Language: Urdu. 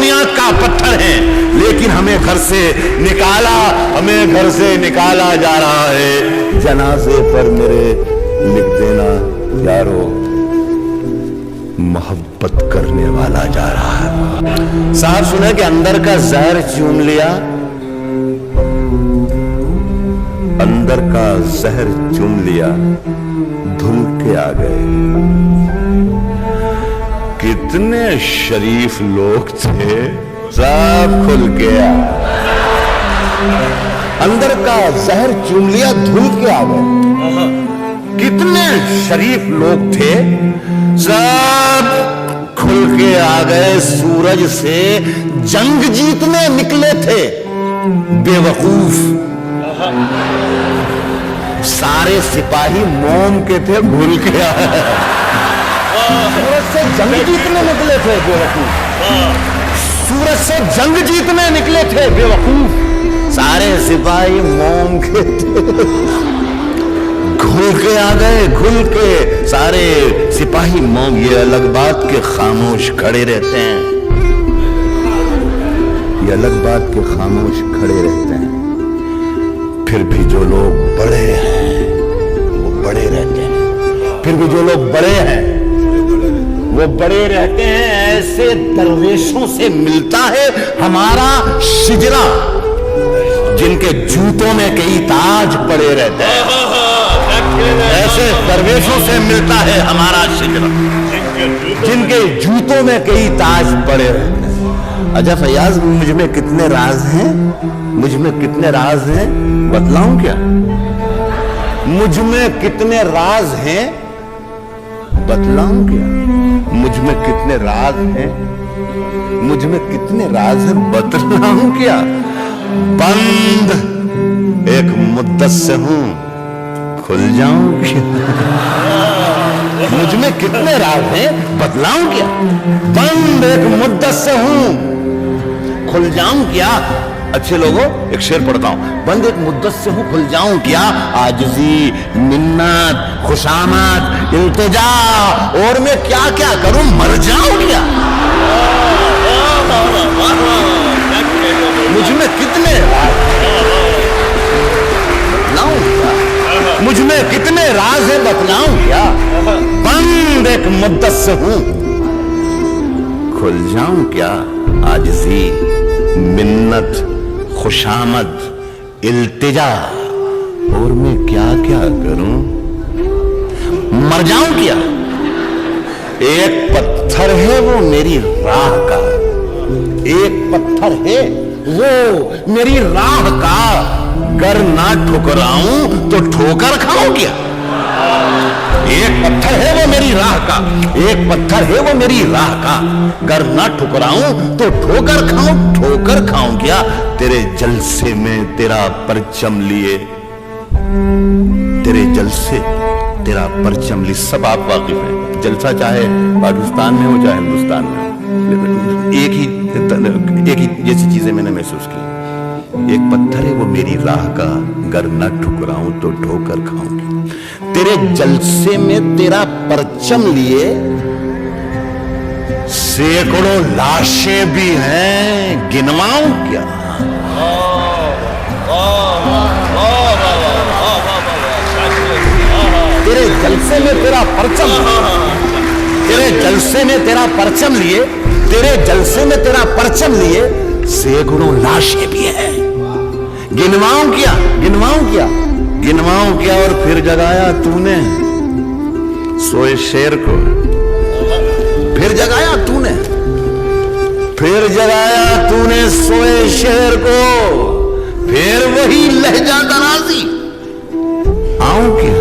دنیا کا پتھر ہیں، لیکن ہمیں گھر سے نکالا جا رہا ہے۔ جنازے پر میرے لکھ دینا یارو، محبت کرنے والا جا رہا ہے۔ صاحب سنا کہ اندر کا زہر چوم لیا، اندر کا زہر چوم لیا، دھل کے آ گئے۔ کتنے شریف لوگ تھے، سب کھل گیا، اندر کا زہر چوم لیا، دھل کے آ گئے۔ کتنے شریف لوگ تھے، سب کھل کے آ گئے۔ سورج سے جنگ جیتنے نکلے تھے بے وقوف، سارے سپاہی موم کے تھے، بھول کے آئے۔ سورج سے جنگ جیتنے نکلے تھے بے وقوف، سورج سے جنگ جیتنے نکلے تھے بے وقوف، سارے سپاہی موم کے تھے، گھل کے آ گئے، گھل کے سارے سپاہی موم۔ یہ الگ بات کہ خاموش کھڑے رہتے ہیں، یہ الگ بات کہ خاموش کھڑے رہتے ہیں، پھر بھی جو لوگ بڑے ہیں وہ بڑے رہتے ہیں، پھر بھی جو لوگ بڑے ہیں وہ بڑے رہتے ہیں۔ ایسے درویشوں سے ملتا ہے ہمارا شجرا، جن کے جوتوں میں کئی تاج پڑے رہتے ہیں۔ ایسے درویشوں سے ملتا ہے ہمارا شجرا، جن کے جوتوں میں کئی تاج پڑے رہتے ہیں۔ اچھا فیاض، مجھ میں کتنے راز ہیں، مجھ میں کتنے راز ہیں بتلاؤں کیا؟ مجھ میں کتنے راز ہیں بتلاؤں کیا؟ مجھ میں کتنے راز ہیں، مجھ میں کتنے راز ہیں بتلاؤں کیا؟ بند ایک مدت سے ہوں، کھل جاؤں کیا؟ مجھ میں کتنے راز ہیں بتلاؤں کیا؟ بند ایک مدت سے ہوں، کھل جاؤں کیا؟ اچھے لوگوں ایک شعر پڑھتا ہوں۔ بند ایک مدت سے ہوں، کھل جاؤں کیا؟ عاجزی، منت، خوشامد، التجا، اور میں کیا کیا کروں، مر جاؤں کیا؟ مجھ میں کتنے راز بتلاؤں کیا؟ مجھ میں کتنے راز ہیں بتلاؤں کیا؟ بند ایک مدت سے ہوں، کھل جاؤں کیا؟ عاجزی، منت، خوشامد، التجا، اور میں کیا کیا کروں، مر جاؤں کیا؟ ایک پتھر ہے وہ میری راہ کا، ایک پتھر ہے وہ میری راہ کا، گر نہ ٹھکراؤں تو ٹھوکر کھاؤں کیا؟ ایک پتھر ہے وہ میری راہ کا، ایک پتھر ہے وہ میری راہ کا، گر نہ ٹھکراؤں تو ٹھوکر کھاؤں کیا؟ تیرے جلسے میں تیرا پرچم لیے، تیرے جلسے تیرا پرچم لیے، سب آپ واقف ہیں، جلسہ چاہے پاکستان میں ہو چاہے ہندوستان میں ہو، ایک ہی جیسی چیزیں میں نے محسوس کی۔ ایک پتھر ہے وہ میری راہ کا، گر نہ ٹھکراؤں تو ٹھوکر کھاؤں گی۔ تیرے جلسے میں تیرا پرچم لیے سینکڑوں لاشیں بھی ہیں، گنواؤں کیا؟ تیرے جلسے میں تیرا پرچم، تیرے جلسے میں تیرا پرچم لیے، تیرے جلسے میں تیرا پرچم لیے سینکڑوں لاشیں بھی ہیں، گنواؤں کیا؟ گنواؤں کیا؟ گنواؤں کیا؟ اور پھر جگایا تو نے سوئے شیر کو، پھر جگایا تو نے، پھر جگایا تو نے سوئے شیر کو، پھر وہی لہجہ درازی، آؤں کیا؟